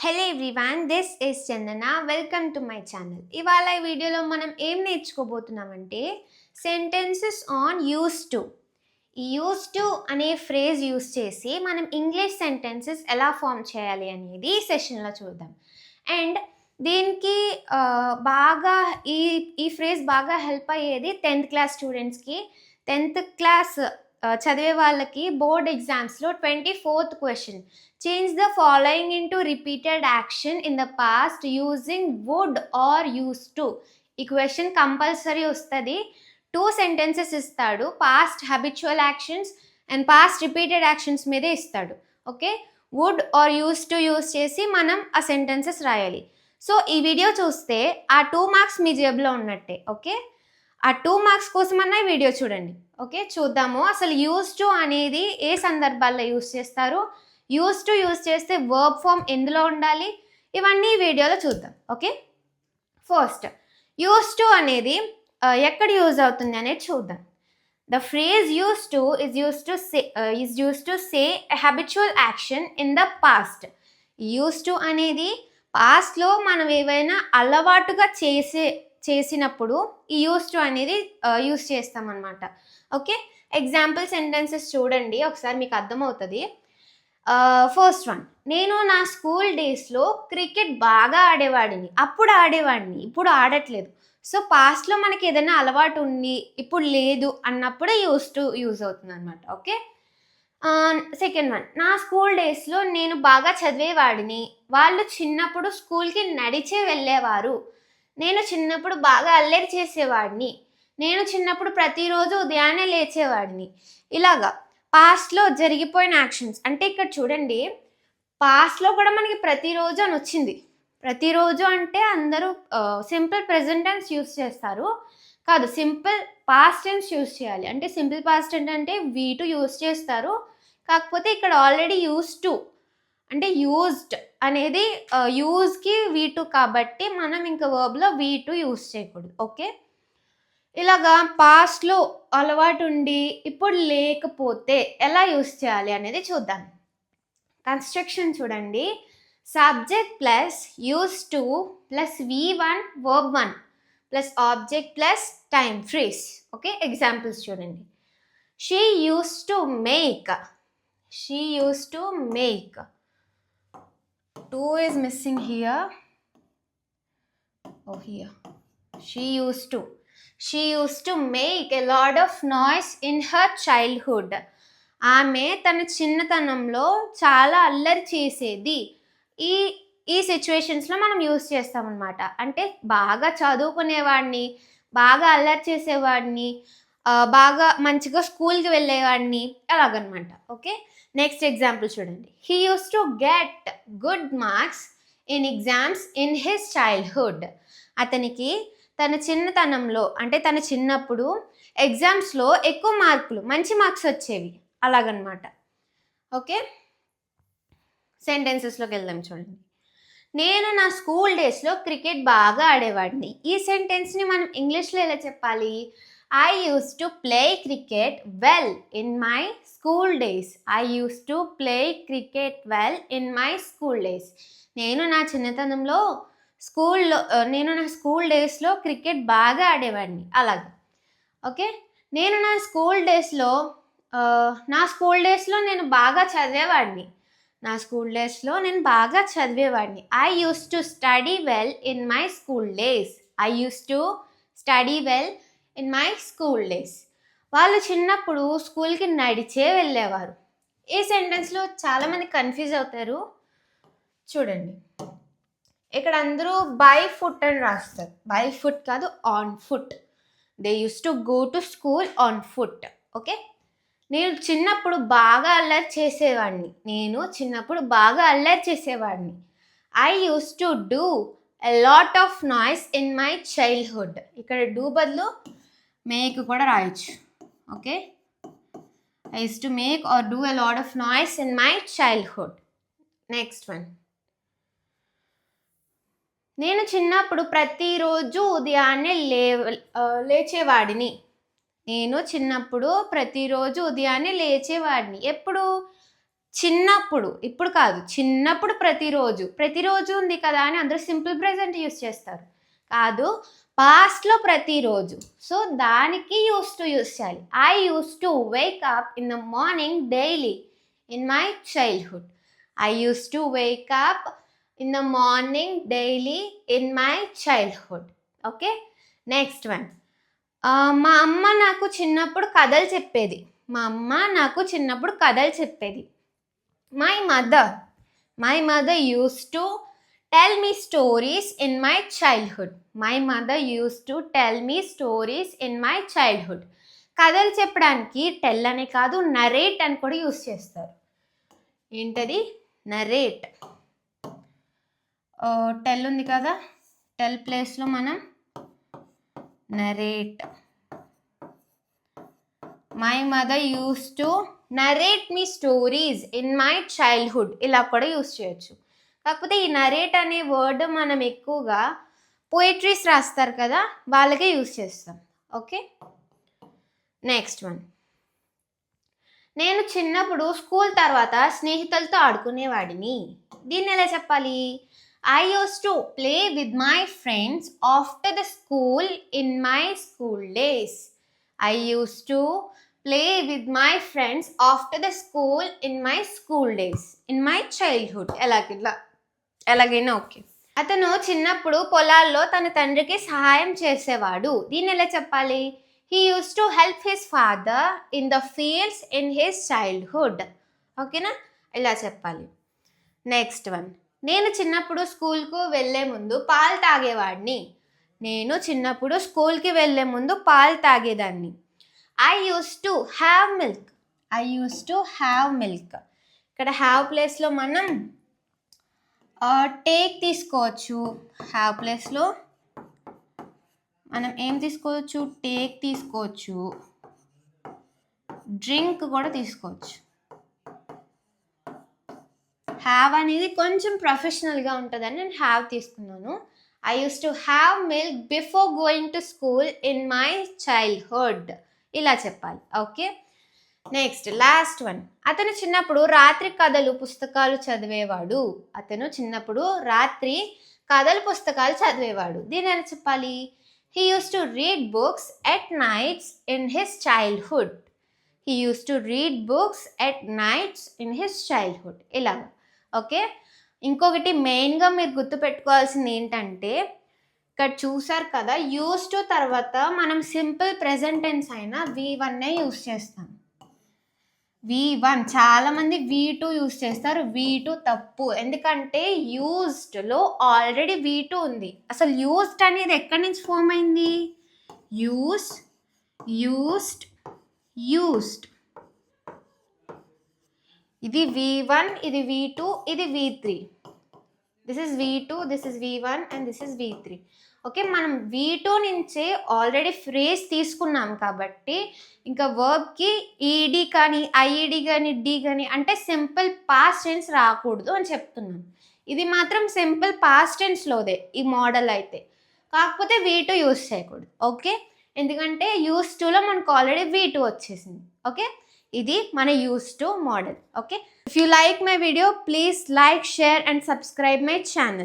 Hello everyone, this is Chandana. Welcome to my channel. ఇవాళ ఈ వీడియోలో మనం ఏం నేర్చుకోబోతున్నామంటే సెంటెన్సెస్ ఆన్ యూస్ టు. ఈ యూస్ టు అనే ఫ్రేజ్ యూస్ చేసి మనం ఇంగ్లీష్ సెంటెన్సెస్ ఎలా ఫామ్ చేయాలి అనేది ఈ సెషన్లో చూద్దాం. అండ్ దీనికి బాగా ఈ ఫ్రేజ్ బాగా హెల్ప్ అయ్యేది 10th క్లాస్ స్టూడెంట్స్కి. 10th క్లాస్ చదివే వాళ్ళకి బోర్డ్ ఎగ్జామ్స్లో 24th question, change the following into repeated action in the past using would or used to. ఈ క్వశ్చన్ కంపల్సరీ వస్తుంది. 2 సెంటెన్సెస్ ఇస్తాడు, past habitual actions and past repeated actions మీదే ఇస్తాడు. Okay, would or used to use చేసి మనం ఆ sentences రాయాలి. So ఈ వీడియో చూస్తే ఆ 2 మార్క్స్ మీ జేబులో ఉన్నట్టే. ఓకే, ఆ 2 మార్క్స్ కోసమన్నా ఈ వీడియో చూడండి. ఓకే, చూద్దాము అసలు యూస్ టు అనేది ఏ సందర్భాల్లో యూస్ చేస్తారు, యూస్ టు యూస్ చేస్తే వర్బ్ ఫామ్ ఎందులో ఉండాలి, ఇవన్నీ ఈ వీడియోలో చూద్దాం. ఓకే, ఫస్ట్ యూస్ టు అనేది ఎక్కడ యూజ్ అవుతుంది అనేది చూద్దాం. The phrase use to is used to say a habitual action in the past. Use to అనేది పాస్ట్లో మనం ఏవైనా అలవాటుగా చేసినప్పుడు ఈ యూస్ టు అనేది యూస్ చేస్తామన్నమాట. ఓకే, ఎగ్జాంపుల్ సెంటెన్సెస్ చూడండి, ఒకసారి మీకు అర్థమవుతుంది. ఫస్ట్ వన్, నేను నా స్కూల్ డేస్లో క్రికెట్ బాగా ఆడేవాడిని. అప్పుడు ఆడేవాడిని, ఇప్పుడు ఆడట్లేదు. సో పాస్ట్లో మనకి ఏదైనా అలవాటు ఉంది, ఇప్పుడు లేదు అన్నప్పుడే యూజ్ అవుతుంది అనమాట. ఓకే, సెకండ్ వన్, నా స్కూల్ డేస్లో నేను బాగా చదివేవాడిని. వాళ్ళు చిన్నప్పుడు స్కూల్కి నడిచే వెళ్ళేవారు. నేను చిన్నప్పుడు బాగా అల్లరి చేసేవాడిని. నేను చిన్నప్పుడు ప్రతిరోజు ఉదయాన్నే లేచేవాడిని. ఇలాగా పాస్ట్లో జరిగిపోయిన యాక్షన్స్. అంటే ఇక్కడ చూడండి, పాస్ట్లో కూడా మనకి ప్రతిరోజు అని వచ్చింది. ప్రతిరోజు అంటే అందరూ సింపుల్ ప్రెజెంట్ టెన్స్ యూస్ చేస్తారు, కాదు సింపుల్ పాస్ట్ టెన్స్ యూస్ చేయాలి. అంటే సింపుల్ పాస్ట్ టెన్స్ అంటే V2 యూస్ చేస్తారు, కాకపోతే ఇక్కడ ఆల్రెడీ యూస్ టు అంటే యూజ్డ్ అనేది యూజ్కి V2 కాబట్టి మనం ఇంకా వర్బ్లో V2 యూస్ చేయకూడదు. ఓకే, ఇలాగా పాస్ట్లో అలవాటు ఉండి ఇప్పుడు లేకపోతే ఎలా యూస్ చేయాలి అనేది చూద్దాం. కన్స్ట్రక్షన్ చూడండి, subject plus use to plus V1 verb 1 plus object plus time phrase. Okay, examples చూడండి. She use to make. She use to make. 2 is missing here. Oh, here. She used to make a lot of noise in her childhood. ఆమె తన చిన్నతనంలో చాలా అల్లరి చేసేది. ఈ సిచ్యువేషన్స్లో మనం యూస్ చేస్తామన్నమాట. అంటే బాగా చదువుకునేవాడిని, బాగా అల్లరి చేసేవాడిని, బాగా మంచిగా స్కూల్కి వెళ్ళేవాడిని, అలాగనమాట. ఓకే, నెక్స్ట్ ఎగ్జాంపుల్ చూడండి. He use to get good marks in exams in his childhood. అతనికి తన చిన్నతనంలో అంటే తన చిన్నప్పుడు ఎగ్జామ్స్లో ఎక్కువ మార్కులు, మంచి మార్క్స్ వచ్చేవి, అలాగనమాట. ఓకే, సెంటెన్సెస్లోకి వెళ్దాం చూడండి. నేను నా స్కూల్ డేస్లో క్రికెట్ బాగా ఆడేవాడిని. ఈ సెంటెన్స్ని మనం ఇంగ్లీష్లో ఎలా చెప్పాలి? I used to play cricket well in my school days. I used to play cricket well in my school days. నేను నా చిన్నతనంలో నా స్కూల్ డేస్లో క్రికెట్ బాగా ఆడేవాడిని, అలాగా. ఓకే, నేను నా స్కూల్ డేస్లో నేను బాగా చదివేవాడిని. I used to study well in my school days. In my school days. వాళ్ళు చిన్నప్పుడు స్కూల్కి నడిచే వెళ్ళేవారు. ఈ సెంటెన్స్లో చాలామంది కన్ఫ్యూజ్ అవుతారు. చూడండి, ఇక్కడ అందరూ బై ఫుట్ అని రాస్తారు. బై ఫుట్ కాదు, on foot. They use to go to school on foot. Okay, నేను చిన్నప్పుడు బాగా అల్లరి చేసేవాడిని. I use to do a lot of noise in my childhood. ఇక్కడ డూ బదులు మేక్ కూడా రాయొచ్చు. Okay, I used to make or do a lot of noise in my childhood. Next one, నేను చిన్నప్పుడు ప్రతిరోజు ఉదయాన్నే లేచేవాడిని. ఎప్పుడు? చిన్నప్పుడు, ఇప్పుడు కాదు, చిన్నప్పుడు ప్రతిరోజు ఉంది కదా అని అందరూ సింపుల్ ప్రెజెంట్ యూస్ చేస్తారు. కాదు, పాస్ట్లో ప్రతిరోజు. సో దానికి యూస్ చేయాలి. I use to Wake up in the morning daily in my childhood. I use to Wake up in the morning daily in my childhood. Okay, next one. మా అమ్మ నాకు చిన్నప్పుడు కథలు చెప్పేది. My mother used to tell me stories in my childhood. కథలు చెప్పడానికి tell అనే కాదు, నరేట్ అని కూడా యూస్ చేస్తారు. ఏంటది? నరేట్. టెల్ ఉంది కదా, టెల్ ప్లేస్లో మనం narrate. My mother use to narrate me stories in my childhood, ఇలా కూడా యూస్ చేయొచ్చు. కాకపోతే ఈ నరేట్ అనే వర్డ్ మనం ఎక్కువగా పోయిట్రీస్ రాస్తారు కదా, వాళ్ళకే యూస్ చేస్తాం. Okay, next one. నేను చిన్నప్పుడు స్కూల్ తర్వాత స్నేహితులతో ఆడుకునేవాడిని. దీన్ని ఎలా చెప్పాలి? I used to play with my friends after the school in my school days. I used to play with my friends after the school in my school days, in my childhood. ఎలాగైనా okay. అతను చిన్నప్పుడు పొలాల్లో తన తండ్రికి సహాయం చేసేవాడు. దీన్ని ఎలా చెప్పాలి? He used to help his father in the fields in his childhood. ఓకేనా, ఇలా చెప్పాలి. Next one. నేను చిన్నప్పుడు స్కూల్కి వెళ్ళే ముందు పాలు తాగేదాన్ని. I used to have milk. ఇక్కడ హ్యావ్ ప్లేస్లో మనం టేక్ తీసుకోవచ్చు. హ్యావ్ ప్లేస్లో మనం ఏం తీసుకోవచ్చు? టేక్ తీసుకోవచ్చు, డ్రింక్ కూడా తీసుకోవచ్చు. హ్యావ్ అనేది కొంచెం ప్రొఫెషనల్గా ఉంటుందని నేను హ్యావ్ తీసుకున్నాను. I use to have milk before going to school in my childhood, ఇలా చెప్పాలి. Okay, next last one. అతను చిన్నప్పుడు రాత్రి పుస్తకాలు చదివేవాడు. దీని ఎలా చెప్పాలి? He used to read books at nights in his childhood. ఇలా. ఓకే, ఇంకొకటి మెయిన్గా మీరు గుర్తుపెట్టుకోవాల్సింది ఏంటంటే, ఇక్కడ చూసారు కదా, యూస్ టు తర్వాత మనం సింపుల్ ప్రెజెంట్ టెన్స్ అయినా V1 యూస్ చేస్తాం. V1, చాలామంది V2 యూస్ చేస్తారు. V2 తప్పు, ఎందుకంటే యూజ్డ్లో ఆల్రెడీ V2 ఉంది. అసలు యూజ్డ్ అనేది ఎక్కడి నుంచి ఫామ్ అయింది? యూస్డ్. ఇది V1, ఇది V2, ఇది V3. This is V2, this is V1 and this is V3. Okay, మనం V2 నుంచే ఆల్రెడీ ఫ్రేజ్ తీసుకున్నాం కాబట్టి ఇంకా వర్బ్కి ఈడి కానీ ఐఈడి కానీ డి కానీ అంటే సింపుల్ పాస్ట్ టెన్స్ రాకూడదు అని చెప్తున్నాను. ఇది మాత్రం సింపుల్ పాస్ట్ టెన్స్లోదే ఈ మోడల్ అయితే, కాకపోతే V2 యూస్ చేయకూడదు. ఓకే, ఎందుకంటే యూస్ టూలో మనకు ఆల్రెడీ V2 వచ్చేసింది. ఓకే, ఇది మన use to model. Okay, if you like my video please like, share and subscribe my channel.